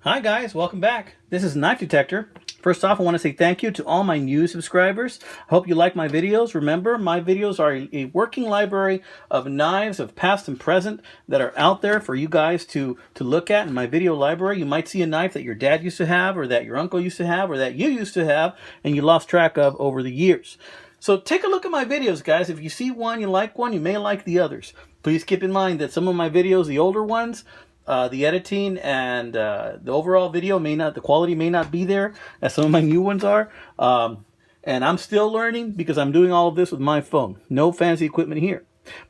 Hi guys, welcome back. This is Knife Detector. First off, I want to say thank you to all my new subscribers. I hope you like my videos. Remember, my videos are a working library of knives of past and present that are out there for you guys to look at in my video library. You might see a knife that your dad used to have, or that your uncle used to have, or that you used to have, and you lost track of over the years. So take a look at my videos, guys. If you see one, you like one, you may like the others. Please keep in mind that some of my videos, the older ones, the editing and the overall video the quality may not be there as some of my new ones are. And I'm still learning because I'm doing all of this with my phone. No fancy equipment here.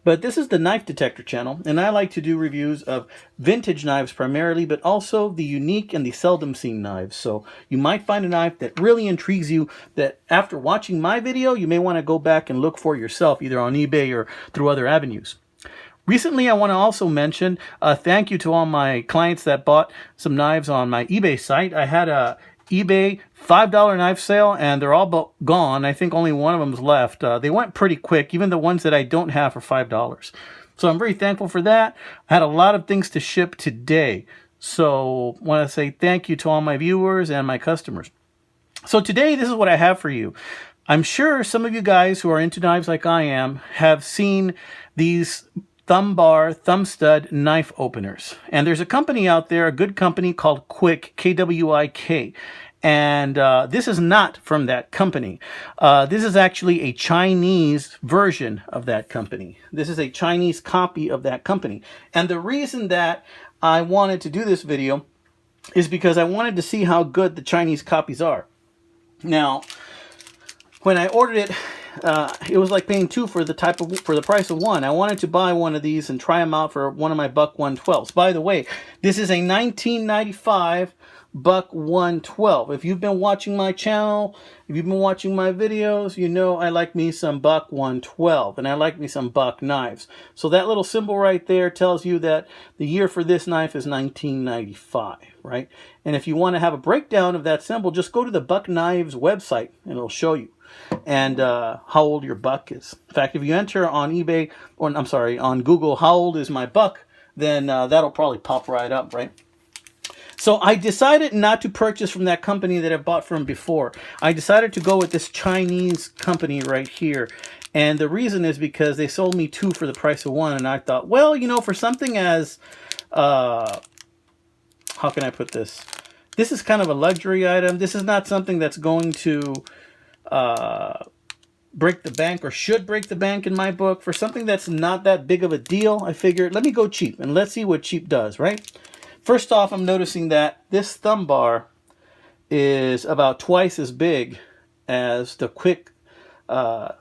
But this is the Knife Detector channel, and I like to do reviews of vintage knives primarily, but also the unique and the seldom seen knives. So you might find a knife that really intrigues you that after watching my video, you may want to go back and look for yourself, either on eBay or through other avenues. Recently, I want to also mention thank you to all my clients that bought some knives on my eBay site. I had a eBay $5 knife sale, and they're all gone. I think only one of them's left. They went pretty quick, even the ones that I don't have for $5. So I'm very thankful for that. I had a lot of things to ship today. So I want to say thank you to all my viewers and my customers. So today, this is what I have for you. I'm sure some of you guys who are into knives like I am have seen these thumb bar, thumb stud knife openers. And there's a company out there, a good company called Kwik, Kwik. And this is not from that company. This is actually a Chinese version of that company. This is a Chinese copy of that company. And the reason that I wanted to do this video is because I wanted to see how good the Chinese copies are. Now, when I ordered it, it was like paying two for the price of one. I wanted to buy one of these and try them out for one of my Buck 112s. By the way, this is a 1995 Buck 112. If you've been watching my channel, if you've been watching my videos, you know I like me some Buck 112, and I like me some Buck knives. So that little symbol right there tells you that the year for this knife is 1995, right? And if you want to have a breakdown of that symbol, just go to the Buck Knives website, and it'll show you and how old your buck is. In fact, if you enter on eBay, or I'm sorry, on Google, how old is my buck, then that'll probably pop right up, right? So I decided not to purchase from that company that I bought from before. I decided to go with this Chinese company right here. And the reason is because they sold me two for the price of one. And I thought, well, you know, for something as, how can I put this? This is kind of a luxury item. This is not something that's going to break the bank or should break the bank in my book. For something that's not that big of a deal, I figured, let me go cheap and let's see what cheap does, right? First off, I'm noticing that this thumb bar is about twice as big as the Kwik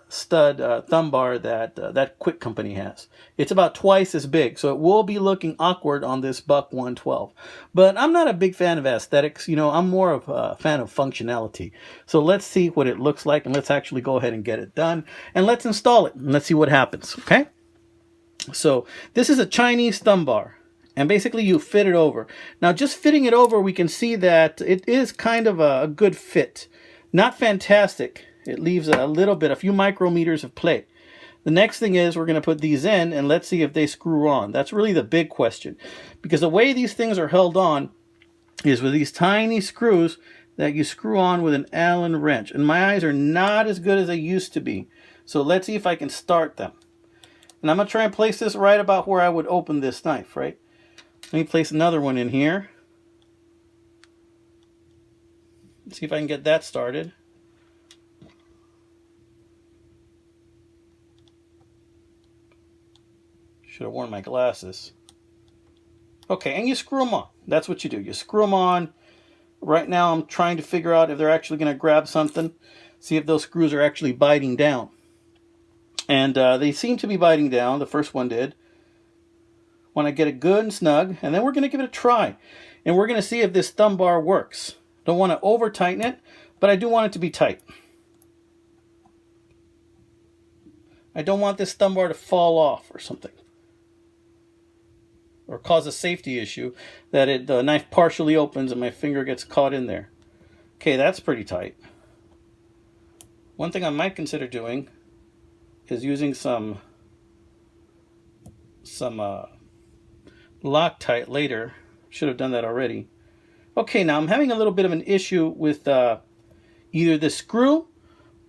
stud thumb bar that that Kwik company has. It's about twice as big, so it will be looking awkward on this Buck 112. But I'm not a big fan of aesthetics. You know, I'm more of a fan of functionality. So let's see what it looks like, and let's actually go ahead and get it done, and let's install it, and let's see what happens, okay? So this is a Chinese thumb bar. And basically you fit it over. Now just fitting it over, we can see that it is kind of a good fit. Not fantastic. It leaves a little bit, a few micrometers of play. The next thing is we're going to put these in and let's see if they screw on. That's really the big question. Because the way these things are held on is with these tiny screws that you screw on with an Allen wrench. And my eyes are not as good as they used to be. So let's see if I can start them. And I'm going to try and place this right about where I would open this knife, right? Let me place another one in here. Let's see if I can get that started. Should have worn my glasses. Okay, and you screw them on. That's what you do. You screw them on. Right now I'm trying to figure out if they're actually going to grab something. See if those screws are actually biting down. And they seem to be biting down. The first one did. Want to get it good and snug, and then we're going to give it a try. And we're going to see if this thumb bar works. Don't want to over tighten it, but I do want it to be tight. I don't want this thumb bar to fall off or something, or cause a safety issue that the knife partially opens and my finger gets caught in there. Okay, that's pretty tight. One thing I might consider doing is using some Loctite later. Should have done that already. Okay, now I'm having a little bit of an issue with either the screw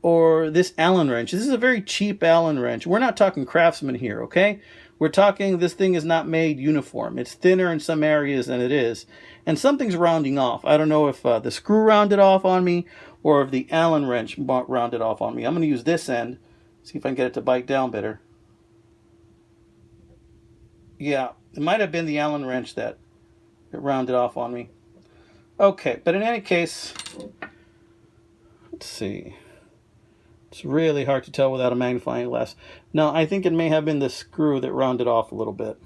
or this Allen wrench. This is a very cheap Allen wrench. We're not talking Craftsman here, okay? We're talking this thing is not made uniform. It's thinner in some areas than it is. And something's rounding off. I don't know if the screw rounded off on me or if the Allen wrench rounded off on me. I'm going to use this end. See if I can get it to bite down better. Yeah, it might have been the Allen wrench that it rounded off on me. Okay, but in any case, let's see. It's really hard to tell without a magnifying glass. No, I think it may have been the screw that rounded off a little bit.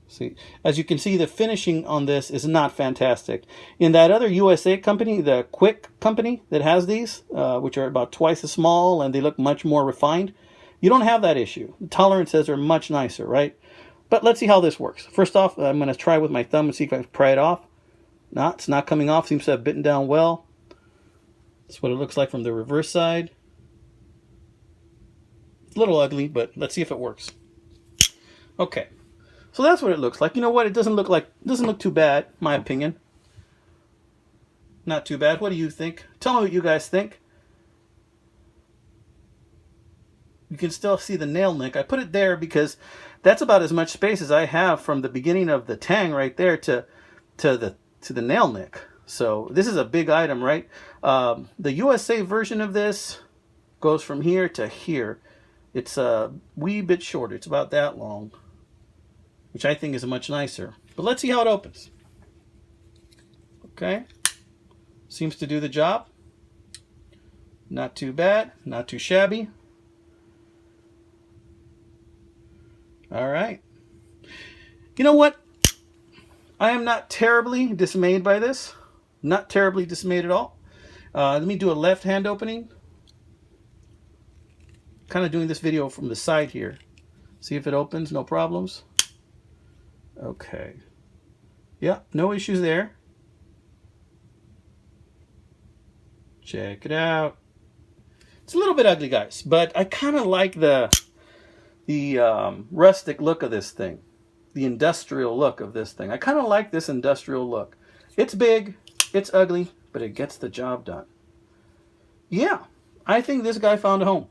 See, as you can see, the finishing on this is not fantastic. In that other USA company, the Quick company that has these, which are about twice as small and they look much more refined, you don't have that issue. The tolerances are much nicer, right? But let's see how this works. First off, I'm going to try with my thumb and see if I can pry it off. No, it's not coming off. Seems to have bitten down well. That's what it looks like from the reverse side. It's a little ugly, but let's see if it works. Okay, so that's what it looks like. You know what? It doesn't look too bad, in my opinion. Not too bad. What do you think? Tell me what you guys think. You can still see the nail nick. I put it there because that's about as much space as I have from the beginning of the tang right there to the nail nick. So this is a big item, right? The USA version of this goes from here to here. It's a wee bit shorter. It's about that long, which I think is much nicer. But let's see how it opens. Okay. Seems to do the job. Not too bad. Not too shabby. All right. You know what? I am not terribly dismayed by this. Not terribly dismayed at all. Let me do a left hand opening. Kind of doing this video from the side here. See if it opens, no problems. Okay. Yeah, no issues there. Check it out. It's a little bit ugly, guys, but I kind of like the rustic look of this thing. The industrial look of this thing. I kind of like this industrial look. It's big, it's ugly, but it gets the job done. Yeah, I think this guy found a home.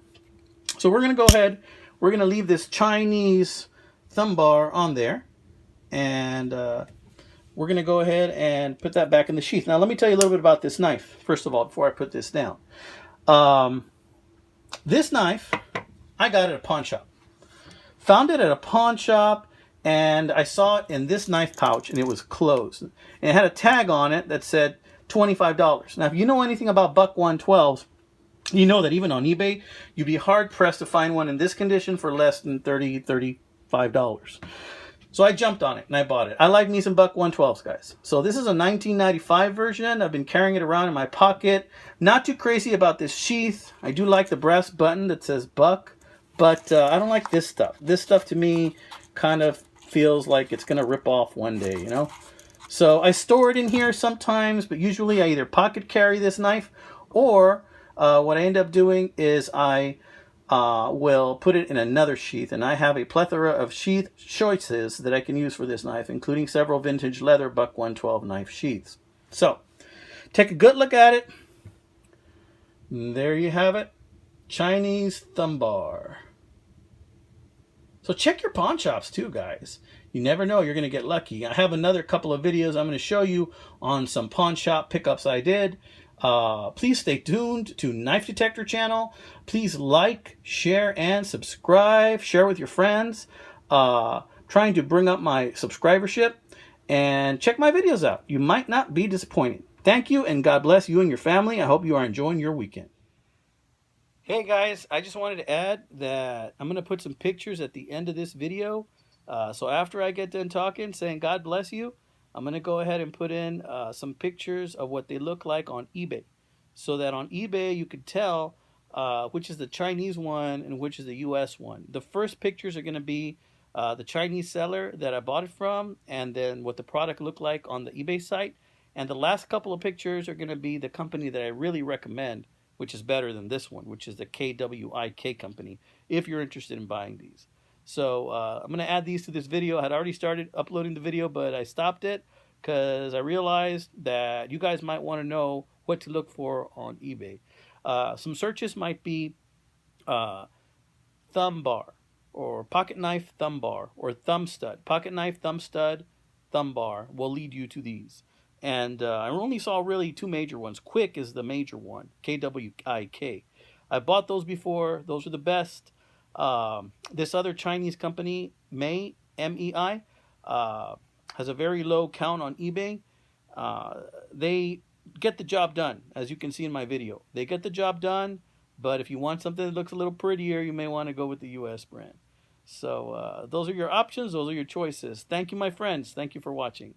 So we're going to go ahead. We're going to leave this Chinese thumb bar on there. And we're going to go ahead and put that back in the sheath. Now, let me tell you a little bit about this knife, first of all, before I put this down. This knife, I got at a pawn shop. Found it at a pawn shop, and I saw it in this knife pouch, and it was closed. And it had a tag on it that said $25. Now, if you know anything about Buck 112s, you know that even on eBay, you'd be hard-pressed to find one in this condition for less than $30, $35. So I jumped on it, and I bought it. I like me some Buck 112s, guys. So this is a 1995 version. I've been carrying it around in my pocket. Not too crazy about this sheath. I do like the brass button that says Buck. But I don't like this stuff. This stuff to me kind of feels like it's going to rip off one day, you know? So I store it in here sometimes, but usually I either pocket carry this knife or what I end up doing is I will put it in another sheath. And I have a plethora of sheath choices that I can use for this knife, including several vintage leather Buck 112 knife sheaths. So take a good look at it. And there you have it. Chinese thumb bar. So check your pawn shops too, guys. You never know, you're going to get lucky. I have another couple of videos I'm going to show you on some pawn shop pickups I did. Please stay tuned to Knife Detector channel. Please like, share, and subscribe. Share with your friends. Trying to bring up my subscribership. And check my videos out. You might not be disappointed. Thank you, and God bless you and your family. I hope you are enjoying your weekend. Hey guys, I just wanted to add that I'm going to put some pictures at the end of this video. So after I get done talking, saying God bless you, I'm going to go ahead and put in some pictures of what they look like on eBay. So that on eBay you can tell which is the Chinese one and which is the US one. The first pictures are going to be the Chinese seller that I bought it from, and then what the product looked like on the eBay site. And the last couple of pictures are going to be the company that I really recommend, which is better than this one, which is the KWIK company, if you're interested in buying these. So I'm going to add these to this video. I had already started uploading the video, but I stopped it because I realized that you guys might want to know what to look for on eBay. Some searches might be uh, thumb bar, or pocket knife thumb bar, or thumb stud. Pocket knife, thumb stud, thumb bar will lead you to these. And I only saw really two major ones. Quick is the major one, KWIK. I bought those before. Those are the best. This other Chinese company, MEI, has a very low count on eBay. They get the job done, as you can see in my video. They get the job done, but if you want something that looks a little prettier, you may want to go with the US brand. So those are your options. Those are your choices. Thank you, my friends. Thank you for watching.